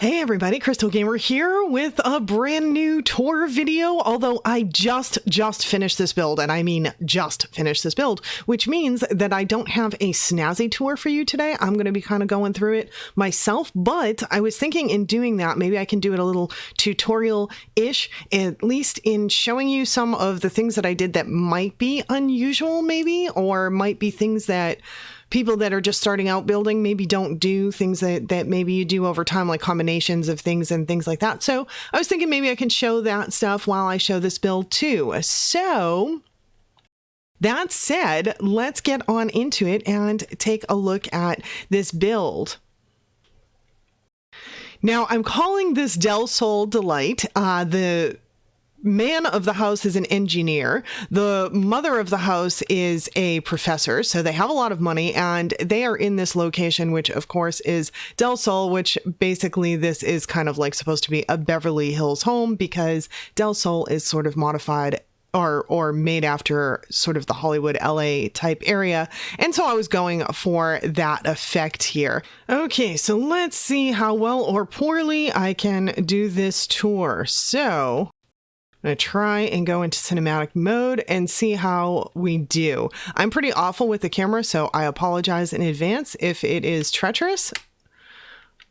Hey everybody, Crystal Gamer here with a brand new tour video, although I just finished this build, and I mean just finished this build, which means that I don't have a snazzy tour for you today. I'm going to be kind of going through it myself, but I was thinking in doing that, maybe I can do it a little tutorial-ish, at least in showing you some of the things that I did that might be unusual maybe, or might be things that people that are just starting out building maybe don't do, things that maybe you do over time, like combinations of things and things like that. So I was thinking maybe I can show that stuff while I show this build too. So that said, let's get on into it and take a look at this build. Now I'm calling this Del Sol Delight. The man of the house is an engineer. The mother of the house is a professor, so they have a lot of money, and they are in this location, which of course is Del Sol, which basically this is kind of like supposed to be a Beverly Hills home, because Del Sol is sort of modified or made after sort of the Hollywood LA type area. And so I was going for that effect here. Okay, so let's see how well or poorly I can do this tour. So I'm going to try and go into cinematic mode and see how we do. I'm pretty awful with the camera, so I apologize in advance if it is treacherous.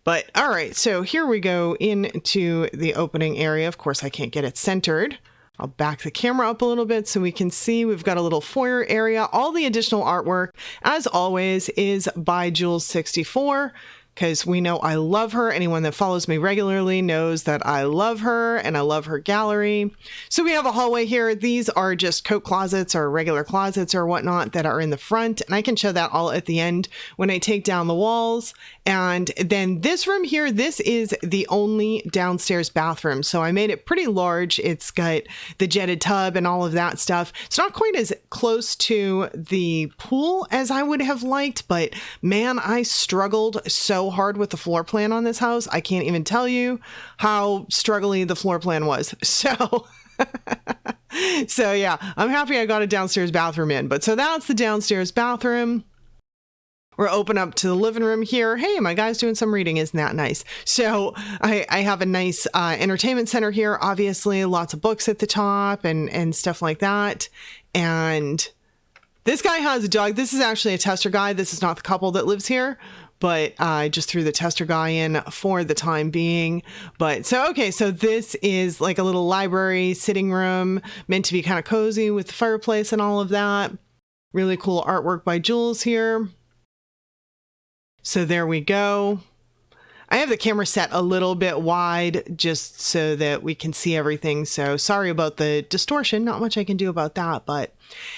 But all right, so here we go into the opening area. Of course, I can't get it centered. I'll back the camera up a little bit so we can see we've got a little foyer area. All the additional artwork, as always, is by Jules64. Because we know I love her. Anyone that follows me regularly knows that I love her and I love her gallery. So we have a hallway here. These are just coat closets or regular closets or whatnot that are in the front. And I can show that all at the end when I take down the walls. And then this room here, this is the only downstairs bathroom. So I made it pretty large. It's got the jetted tub and all of that stuff. It's not quite as close to the pool as I would have liked, but man, I struggled so hard with the floor plan on this house. I can't even tell you how struggly the floor plan was. So so yeah, I'm happy I got a downstairs bathroom in. But so that's the downstairs bathroom. We're open up to the living room here. Hey, my guy's doing some reading. Isn't that nice? So I have a nice entertainment center here. Obviously, lots of books at the top and stuff like that. And this guy has a dog. This is actually a tester guy. This is not the couple that lives here, but I just threw the tester guy in for the time being. But so, okay, so this is like a little library sitting room meant to be kind of cozy with the fireplace and all of that. Really cool artwork by Jules here. So there we go. I have the camera set a little bit wide just so that we can see everything. So sorry about the distortion. Not much I can do about that. But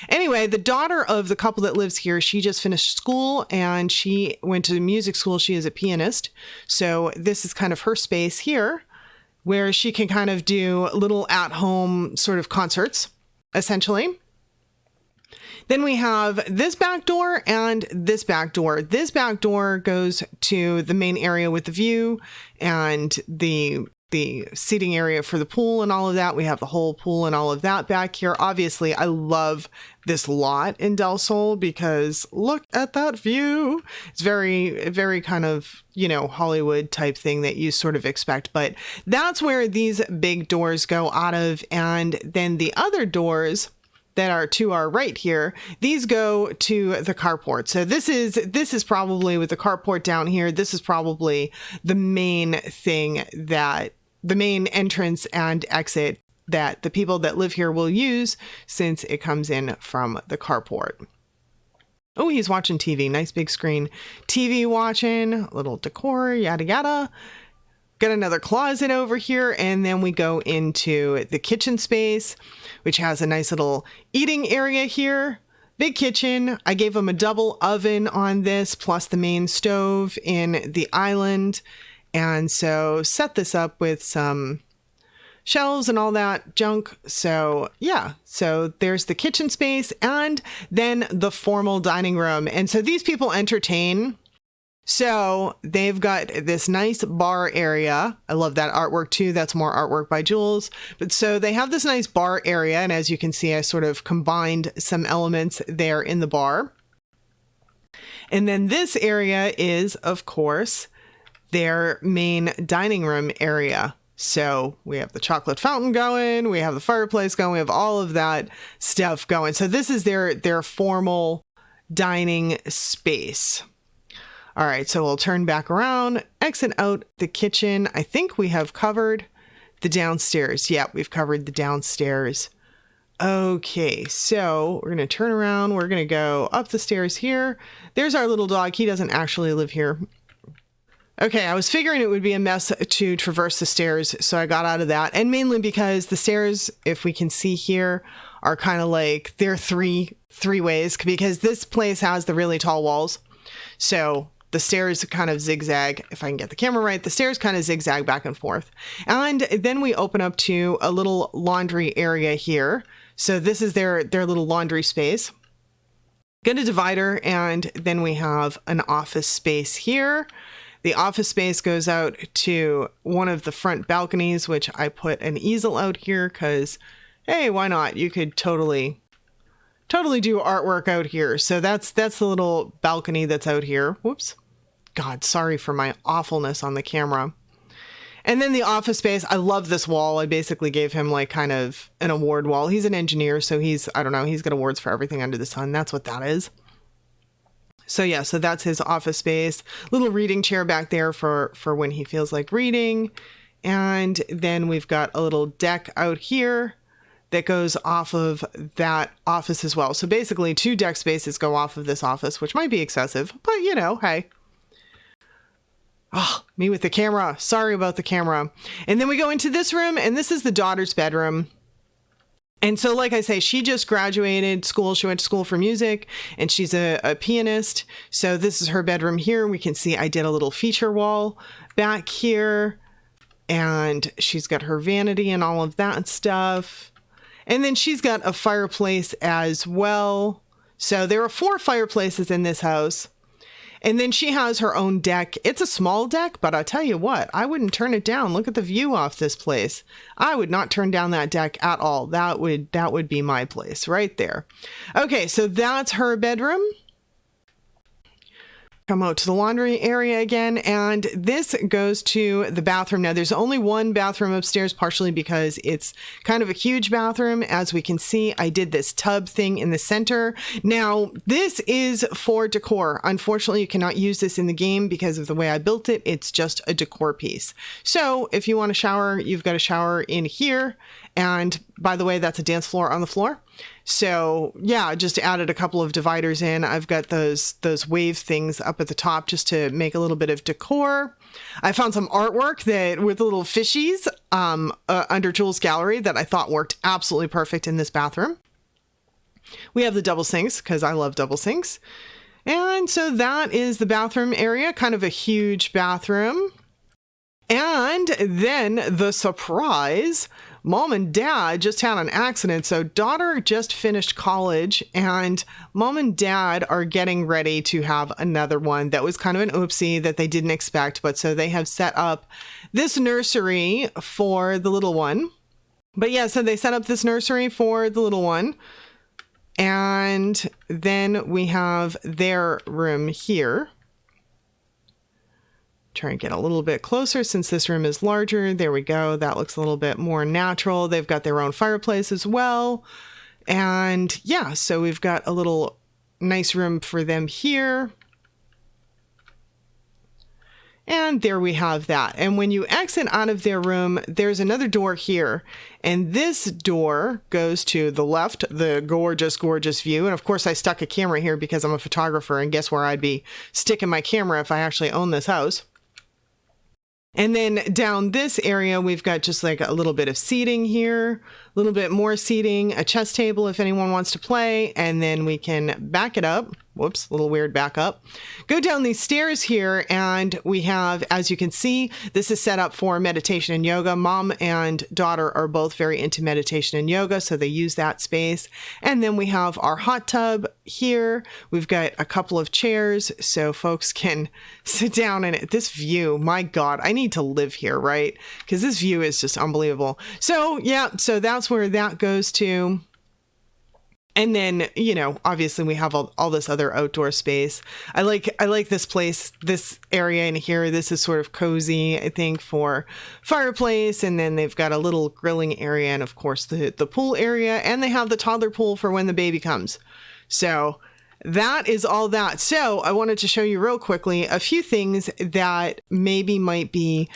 anyway, the daughter of the couple that lives here, she just finished school and she went to music school. She is a pianist. So this is kind of her space here where she can kind of do little at-home sort of concerts, essentially. Then we have this back door and this back door. This back door goes to the main area with the view and the seating area for the pool and all of that. We have the whole pool and all of that back here. Obviously, I love this lot in Del Sol because look at that view. It's very, very kind of, you know, Hollywood type thing that you sort of expect. But that's where these big doors go out of. And then the other doors that are to our right here, these go to the carport. So this is probably, with the carport down here, this is probably the main thing, that the main entrance and exit that the people that live here will use, since it comes in from the carport. Oh, he's watching TV. Nice big screen TV watching, little decor, yada yada. Got another closet over here, and then we go into the kitchen space, which has a nice little eating area here. Big kitchen. I gave them a double oven on this, plus the main stove in the island. And so set this up with some shelves and all that junk. So yeah, so there's the kitchen space and then the formal dining room. And so these people entertain. So they've got this nice bar area. I love that artwork too. That's more artwork by Jules. But so they have this nice bar area. And as you can see, I sort of combined some elements there in the bar. And then this area is, of course, their main dining room area. So we have the chocolate fountain going, we have the fireplace going, we have all of that stuff going. So this is their formal dining space. All right, so we'll turn back around, exit out the kitchen. I think we have covered the downstairs. Yeah, we've covered the downstairs. Okay, so we're going to turn around. We're going to go up the stairs here. There's our little dog. He doesn't actually live here. Okay, I was figuring it would be a mess to traverse the stairs, so I got out of that. And mainly because the stairs, if we can see here, are kind of like, they're three ways, because this place has the really tall walls. So the stairs kind of zigzag, if I can get the camera right, the stairs kind of zigzag back and forth. And then we open up to a little laundry area here. So this is their little laundry space. Get a divider, and then we have an office space here. The office space goes out to one of the front balconies, which I put an easel out here because, hey, why not? You could totally do artwork out here. So that's the little balcony that's out here. Whoops. God, sorry for my awfulness on the camera. And then the office space, I love this wall. I basically gave him like kind of an award wall. He's an engineer, so he's got awards for everything under the sun. That's what that is. So yeah, so that's his office space. Little reading chair back there for when he feels like reading. And then we've got a little deck out here that goes off of that office as well. So basically 2 deck spaces go off of this office, which might be excessive, but you know, hey. Oh, me with the camera. Sorry about the camera. And then we go into this room, and this is the daughter's bedroom. And so, like I say, she just graduated school. She went to school for music, and she's a pianist. So this is her bedroom here. We can see I did a little feature wall back here, and she's got her vanity and all of that stuff. And then she's got a fireplace as well. So there are 4 fireplaces in this house. And then she has her own deck. It's a small deck, but I'll tell you what, I wouldn't turn it down. Look at the view off this place. I would not turn down that deck at all. That would be my place right there. Okay, so that's her bedroom. Come out to the laundry area again, and this goes to the bathroom. Now, there's only one bathroom upstairs, partially because it's kind of a huge bathroom. As we can see, I did this tub thing in the center. Now, this is for decor. Unfortunately, you cannot use this in the game because of the way I built it. It's just a decor piece. So if you want to shower, you've got a shower in here. And by the way, that's a dance floor on the floor. So yeah, just added a couple of dividers in. I've got those wave things up at the top just to make a little bit of decor. I found some artwork that with little fishies under Jules Gallery that I thought worked absolutely perfect in this bathroom. We have the double sinks because I love double sinks. And so that is the bathroom area, kind of a huge bathroom. And then the surprise, Mom and Dad just had an accident. So daughter just finished college, and Mom and Dad are getting ready to have another one. That was kind of an oopsie that they didn't expect, but so they have set up this nursery for the little one. But yeah, so they set up this nursery for the little one. And then we have their room here. Try and get a little bit closer since this room is larger. There we go. That looks a little bit more natural. They've got their own fireplace as well. And yeah, so we've got a little nice room for them here. And there we have that. And when you exit out of their room, there's another door here. And this door goes to the left, the gorgeous, gorgeous view. And of course, I stuck a camera here because I'm a photographer, and guess where I'd be sticking my camera if I actually owned this house. And then down this area, we've got just like a little bit of seating here, a little bit more seating, a chess table if anyone wants to play, and then we can back it up. Whoops, a little weird back up. Go down these stairs here, and we have, as you can see, this is set up for meditation and yoga. Mom and daughter are both very into meditation and yoga, so they use that space. And then we have our hot tub here. We've got a couple of chairs so folks can sit down in it. This view, my God, I need to live here, right? Because this view is just unbelievable. So yeah, so that's where that goes to. And then, you know, obviously we have all this other outdoor space. I like this place, this area in here. This is sort of cozy, I think, for fireplace. And then they've got a little grilling area and, of course, the pool area. And they have the toddler pool for when the baby comes. So that is all that. So I wanted to show you real quickly a few things that maybe might be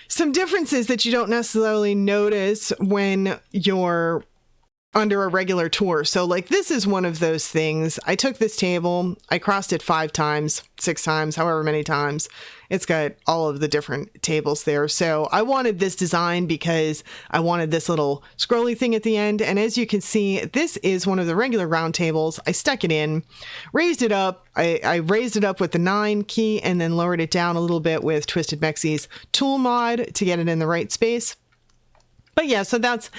some differences that you don't necessarily notice when you're under a regular tour. So like this is one of those things. I took this table, I crossed it 5 times, 6 times, however many times. It's got all of the different tables there. So I wanted this design because I wanted this little scrolly thing at the end. And as you can see, this is one of the regular round tables. I stuck it in, raised it up. I raised it up with the 9 key and then lowered it down a little bit with Twisted Mexie's tool mod to get it in the right space. But yeah, so that's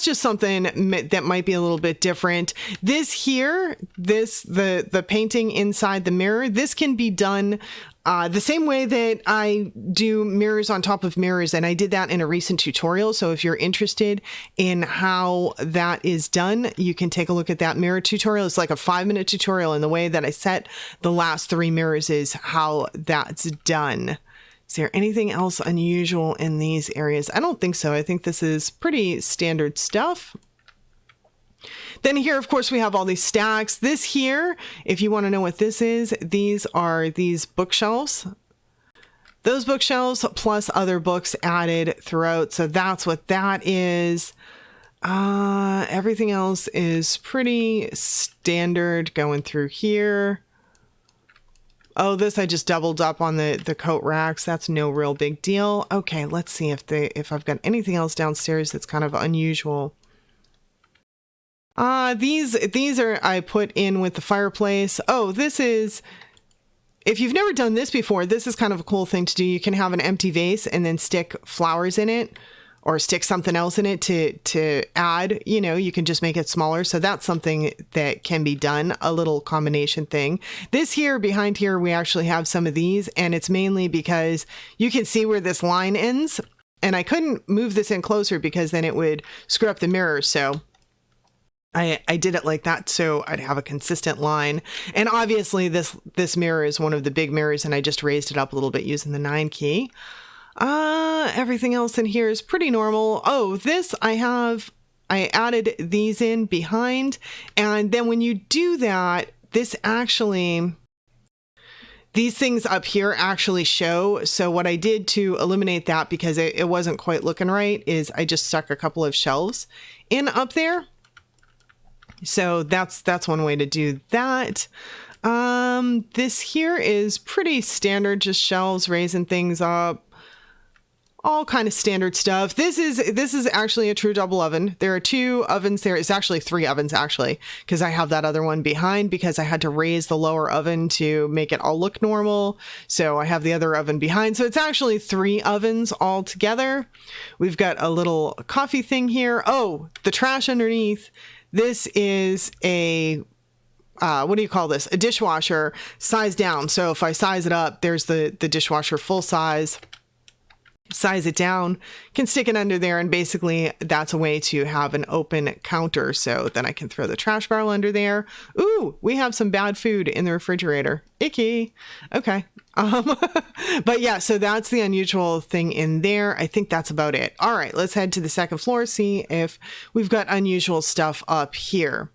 just something that might be a little bit different. This here, the painting inside the mirror, this can be done the same way that I do mirrors on top of mirrors. And I did that in a recent tutorial. So if you're interested in how that is done, you can take a look at that mirror tutorial. It's like a 5-minute tutorial. And the way that I set the last 3 mirrors is how that's done. Is there anything else unusual in these areas? I don't think so. I think this is pretty standard stuff. Then here, of course, we have all these stacks. This here, if you want to know what this is, these are these bookshelves. Those bookshelves plus other books added throughout. So that's what that is. Everything else is pretty standard going through here. Oh, this I just doubled up on the coat racks. That's no real big deal. Okay, let's see if I've got anything else downstairs that's kind of unusual. These are I put in with the fireplace. Oh, this is, if you've never done this before, this is kind of a cool thing to do. You can have an empty vase and then stick flowers in it or stick something else in it to add, you know, you can just make it smaller. So that's something that can be done, a little combination thing. This here, behind here, we actually have some of these, and it's mainly because you can see where this line ends, and I couldn't move this in closer because then it would screw up the mirror. So I did it like that so I'd have a consistent line. And obviously this mirror is one of the big mirrors, and I just raised it up a little bit using the 9 key. Everything else in here is pretty normal. Oh, this I added these in behind. And then when you do that, these things up here actually show. So what I did to eliminate that, because it wasn't quite looking right, is I just stuck a couple of shelves in up there. So that's one way to do that. This here is pretty standard, just shelves, raising things up. All kind of standard stuff. This is actually a true double oven. There are 2 ovens there. It's actually 3 ovens actually, because I have that other one behind because I had to raise the lower oven to make it all look normal. So I have the other oven behind. So it's actually 3 ovens all together. We've got a little coffee thing here. Oh, the trash underneath. This is a what do you call this? A dishwasher size down. So if I size it up, there's the dishwasher full size. Size it down, can stick it under there, and basically that's a way to have an open counter, so then I can throw the trash barrel under there. Ooh, we have some bad food in the refrigerator. Icky. Okay. But yeah, so that's the unusual thing in there. I think that's about it. All right, let's head to the 2nd floor, see if we've got unusual stuff up here.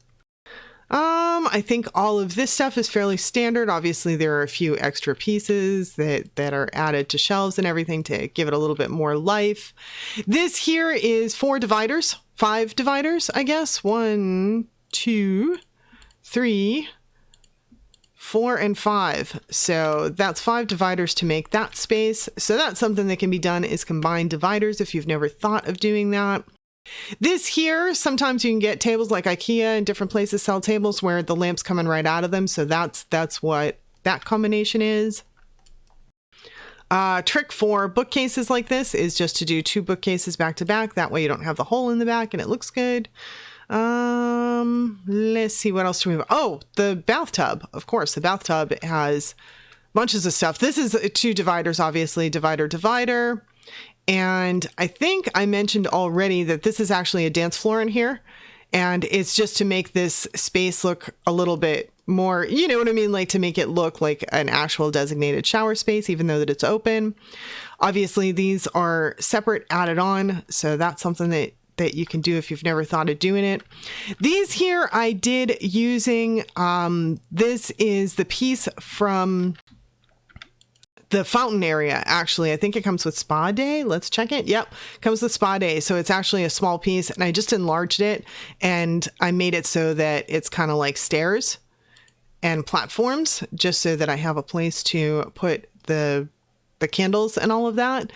I think all of this stuff is fairly standard. Obviously, there are a few extra pieces that are added to shelves and everything to give it a little bit more life. This here is 5 dividers, I guess. 1, 2, 3, 4, and 5. So that's 5 dividers to make that space. So that's something that can be done, is combine dividers if you've never thought of doing that. This here, sometimes you can get tables like IKEA and different places sell tables where the lamp's coming right out of them. So that's what that combination is. Trick for bookcases like this is just to do 2 bookcases back to back. That way you don't have the hole in the back and it looks good. Let's see, what else do we have? Oh, the bathtub. Of course, the bathtub has bunches of stuff. This is 2 dividers, obviously, divider. And I think I mentioned already that this is actually a dance floor in here. And it's just to make this space look a little bit more, you know what I mean? Like to make it look like an actual designated shower space, even though that it's open. Obviously, these are separate, added on. So that's something that you can do if you've never thought of doing it. These here I did using, this is the piece from the fountain area. Actually, I think it comes with Spa Day. Let's check it. Yep, comes with Spa Day. So it's actually a small piece, and I just enlarged it and I made it so that it's kind of like stairs and platforms, just so that I have a place to put the candles and all of that.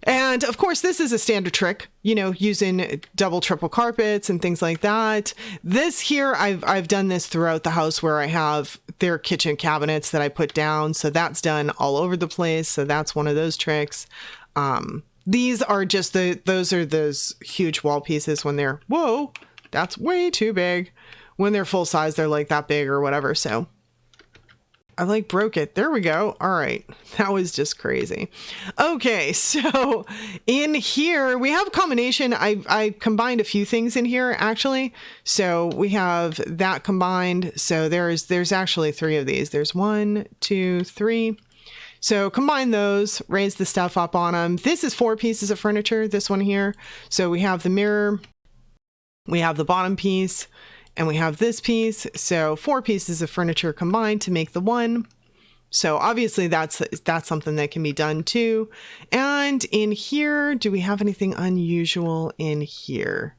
And of course, this is a standard trick, you know, using double, triple carpets and things like that. This here, I've done this throughout the house where I have their kitchen cabinets that I put down. So that's done all over the place. So that's one of those tricks. These are just those are those huge wall pieces when they're, whoa, that's way too big. When they're full size, they're like that big or whatever. So I like broke it. There we go. All right. That was just crazy. Okay. So in here we have a combination. I combined a few things in here actually. So we have that combined. So there's actually 3 of these. There's 1, 2, 3. So combine those, raise the stuff up on them. This is 4 pieces of furniture. This one here. So we have the mirror, we have the bottom piece, and we have this piece. So 4 pieces of furniture combined to make the one. So obviously that's something that can be done too. And in here, do we have anything unusual in here?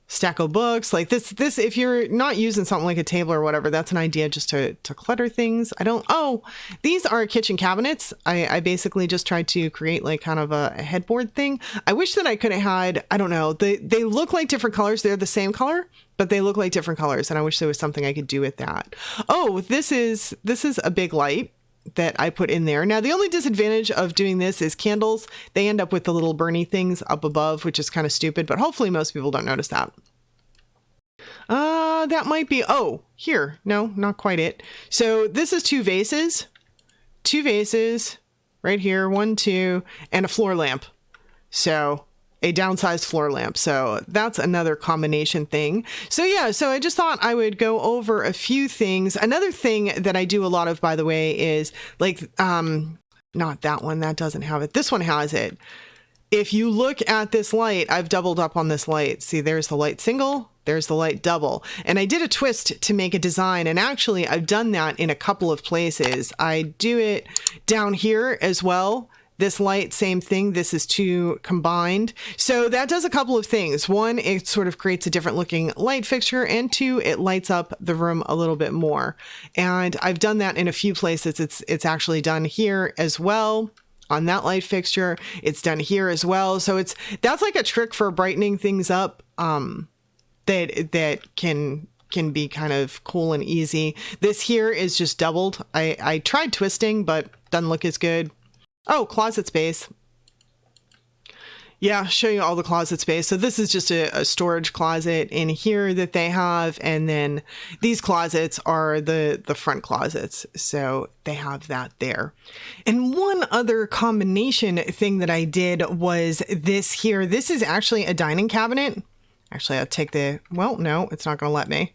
Stack of books like this, if you're not using something like a table or whatever, that's an idea just to clutter things. Oh, these are kitchen cabinets. I basically just tried to create like kind of a headboard thing. I wish that I could have had, I don't know, they look like different colors. They're the same color, but they look like different colors. And I wish there was something I could do with that. Oh, this is a big light that I put in there. Now, the only disadvantage of doing this is candles. They end up with the little Bernie things up above, which is kind of stupid, but hopefully most people don't notice that. That might be, oh, here. No, not quite it. So this is 2 vases right here, 1, 2, and a floor lamp. So a downsized floor lamp. So that's another combination thing. So yeah, so I just thought I would go over a few things. Another thing that I do a lot of, by the way, is like, not that one, that doesn't have it. This one has it. If you look at this light, I've doubled up on this light. See, there's the light single, there's the light double. And I did a twist to make a design. And actually, I've done that in a couple of places. I do it down here as well. This light, same thing. This is 2 combined. So that does a couple of things. 1, it sort of creates a different looking light fixture. And 2, it lights up the room a little bit more. And I've done that in a few places. It's actually done here as well. On that light fixture, it's done here as well. So that's like a trick for brightening things up, that can be kind of cool and easy. This here is just doubled. I tried twisting, but doesn't look as good. Oh, closet space. Yeah, show you all the closet space. So this is just a storage closet in here that they have. And then these closets are the front closets. So they have that there. And one other combination thing that I did was this here. This is actually a dining cabinet. Actually, I'll take well, no, it's not going to let me.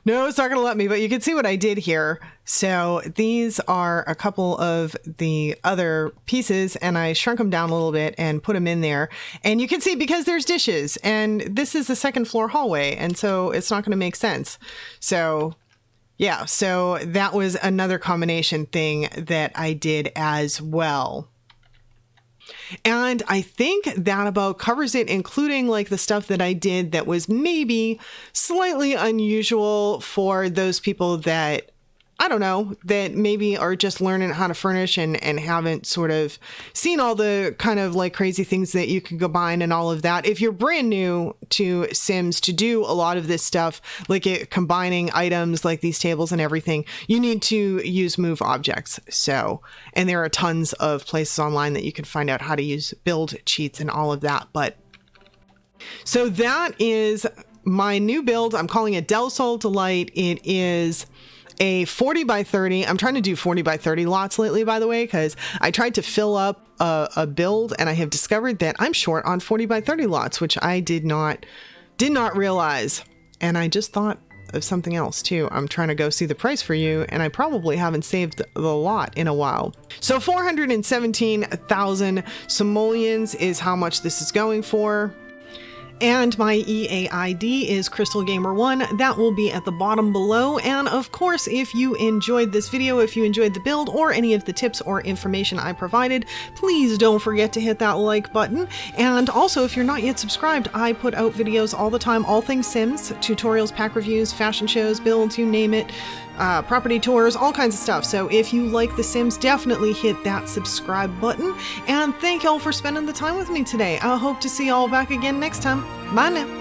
No, it's not going to let me, but you can see what I did here. So these are a couple of the other pieces, and I shrunk them down a little bit and put them in there. And you can see because there's dishes, and this is the 2nd floor hallway, and so it's not going to make sense. So yeah, so that was another combination thing that I did as well. And I think that about covers it, including like the stuff that I did that was maybe slightly unusual for those people that, I don't know, that maybe are just learning how to furnish and haven't sort of seen all the kind of like crazy things that you can combine and all of that. If you're brand new to Sims, to do a lot of this stuff, like combining items like these tables and everything, you need to use move objects. So, and there are tons of places online that you can find out how to use build cheats and all of that. But so that is my new build. I'm calling it Del Sol Delight. It is a 40 by 30. I'm trying to do 40 by 30 lots lately, by the way, because I tried to fill up a build and I have discovered that I'm short on 40 by 30 lots, which I did not did not realize, and I just thought of something else too. I'm trying to go see the price for you, and I probably haven't saved the lot in a while. So 417,000 simoleons is how much this is going for. And my EA ID is CrystalGamer1. That will be at the bottom below. And of course, if you enjoyed this video, if you enjoyed the build or any of the tips or information I provided, please don't forget to hit that like button. And also, if you're not yet subscribed, I put out videos all the time, all things Sims, tutorials, pack reviews, fashion shows, builds, you name it, property tours, all kinds of stuff. So if you like The Sims, definitely hit that subscribe button. And thank y'all for spending the time with me today. I hope to see y'all back again next time. Bye now.